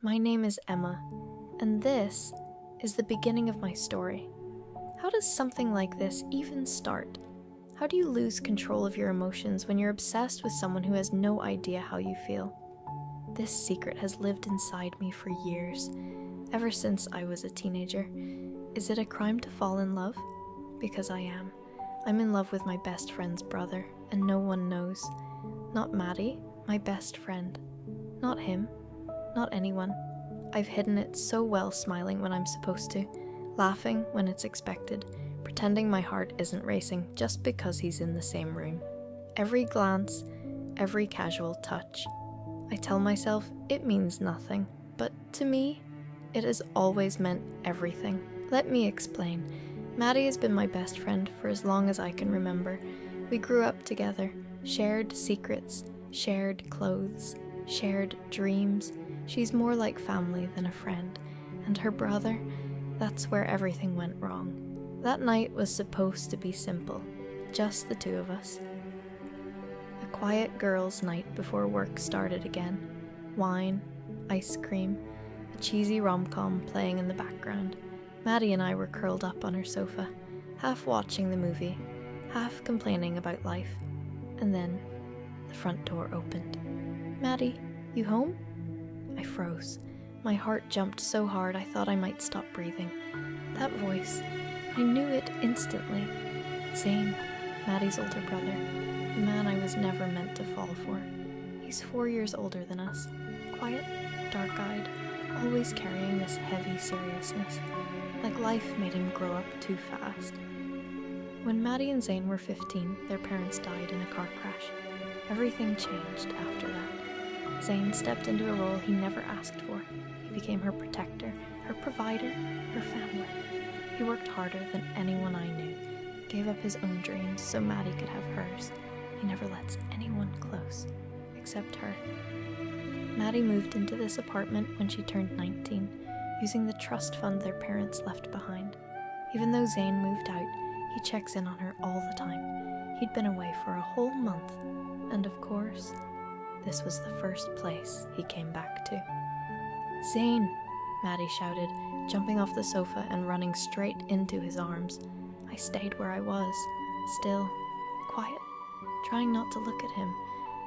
My name is Emma, and this is the beginning of my story. How does something like this even start? How do you lose control of your emotions when you're obsessed with someone who has no idea how you feel? This secret has lived inside me for years, ever since I was a teenager. Is it a crime to fall in love? Because I am. I'm in love with my best friend's brother, and no one knows. Not Maddie, my best friend. Not him. Not anyone. I've hidden it so well, smiling when I'm supposed to, laughing when it's expected, pretending my heart isn't racing just because he's in the same room. Every glance, every casual touch. I tell myself it means nothing, but to me, it has always meant everything. Let me explain. Maddie has been my best friend for as long as I can remember. We grew up together, shared secrets, shared clothes, shared dreams. She's more like family than a friend. And her brother, that's where everything went wrong. That night was supposed to be simple, just the two of us. A quiet girls' night before work started again. Wine, ice cream, a cheesy rom-com playing in the background. Maddie and I were curled up on her sofa, half watching the movie, half complaining about life. And then the front door opened. "Maddie, you home?" I froze. My heart jumped so hard I thought I might stop breathing. That voice, I knew it instantly. Zane, Maddie's older brother, the man I was never meant to fall for. He's 4 years older than us, quiet, dark-eyed, always carrying this heavy seriousness, like life made him grow up too fast. When Maddie and Zane were 15, their parents died in a car crash. Everything changed after that. Zane stepped into a role he never asked for. He became her protector, her provider, her family. He worked harder than anyone I knew, gave up his own dreams so Maddie could have hers. He never lets anyone close, except her. Maddie moved into this apartment when she turned 19, using the trust fund their parents left behind. Even though Zane moved out, he checks in on her all the time. He'd been away for a whole month, and of course, this was the first place he came back to. "Zane!" Maddie shouted, jumping off the sofa and running straight into his arms. I stayed where I was, still, quiet, trying not to look at him,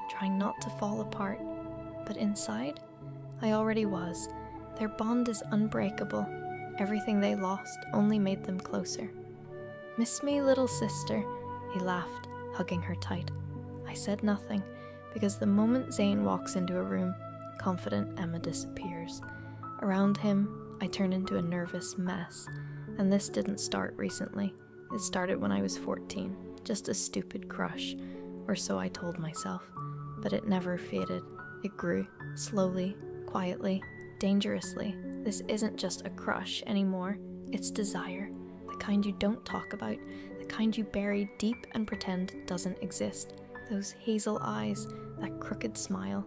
trying not to fall apart. But inside, I already was. Their bond is unbreakable. Everything they lost only made them closer. "Miss me, little sister," he laughed, hugging her tight. I said nothing, because the moment Zane walks into a room, confident Emma disappears. Around him, I turn into a nervous mess. And this didn't start recently. It started when I was 14, just a stupid crush, or so I told myself. But it never faded. It grew, slowly, quietly, dangerously. This isn't just a crush anymore, it's desire. The kind you don't talk about, the kind you bury deep and pretend doesn't exist. Those hazel eyes, that crooked smile.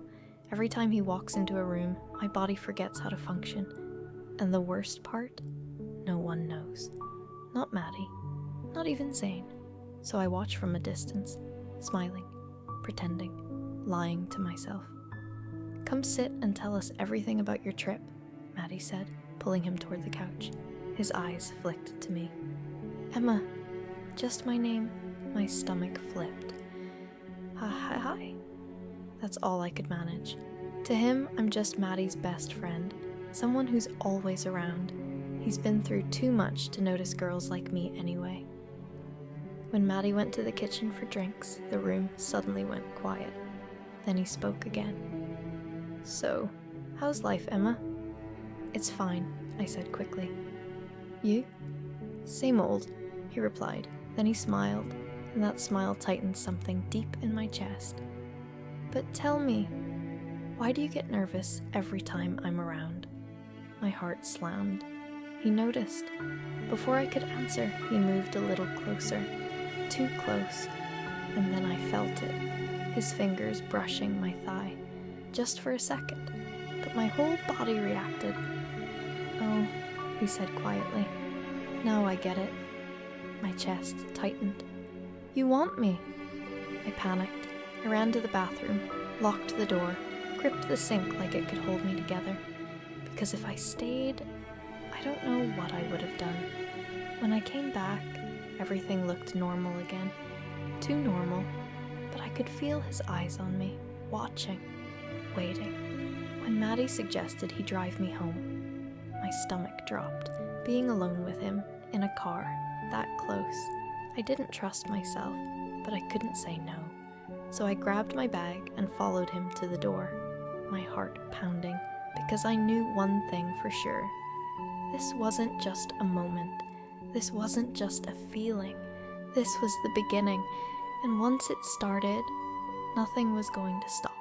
Every time he walks into a room, my body forgets how to function. And the worst part? No one knows. Not Maddie, not even Zane. So I watch from a distance, smiling, pretending, lying to myself. "Come sit and tell us everything about your trip," Maddie said, pulling him toward the couch. His eyes flicked to me. "Emma, just my name." My stomach flipped. Hi. That's all I could manage. To him, I'm just Maddie's best friend, someone who's always around. He's been through too much to notice girls like me anyway. When Maddie went to the kitchen for drinks, the room suddenly went quiet. Then he spoke again. "So, how's life, Emma?" "It's fine," I said quickly. "You?" "Same old," he replied. Then he smiled, and that smile tightened something deep in my chest. "But tell me, why do you get nervous every time I'm around?" My heart slammed. He noticed. Before I could answer, he moved a little closer, too close, and then I felt it, his fingers brushing my thigh, just for a second, but my whole body reacted. "Oh," he said quietly. "Now I get it." My chest tightened. "You want me?" I panicked. I ran to the bathroom, locked the door, gripped the sink like it could hold me together. because if I stayed, I don't know what I would have done. When I came back, everything looked normal again. Too normal, but I could feel his eyes on me, watching, waiting. When Maddie suggested he drive me home, my stomach dropped. Being alone with him, in a car, that close, I didn't trust myself, but I couldn't say no. So I grabbed my bag and followed him to the door, my heart pounding, because I knew one thing for sure. This wasn't just a moment. This wasn't just a feeling. This was the beginning, and once it started, nothing was going to stop.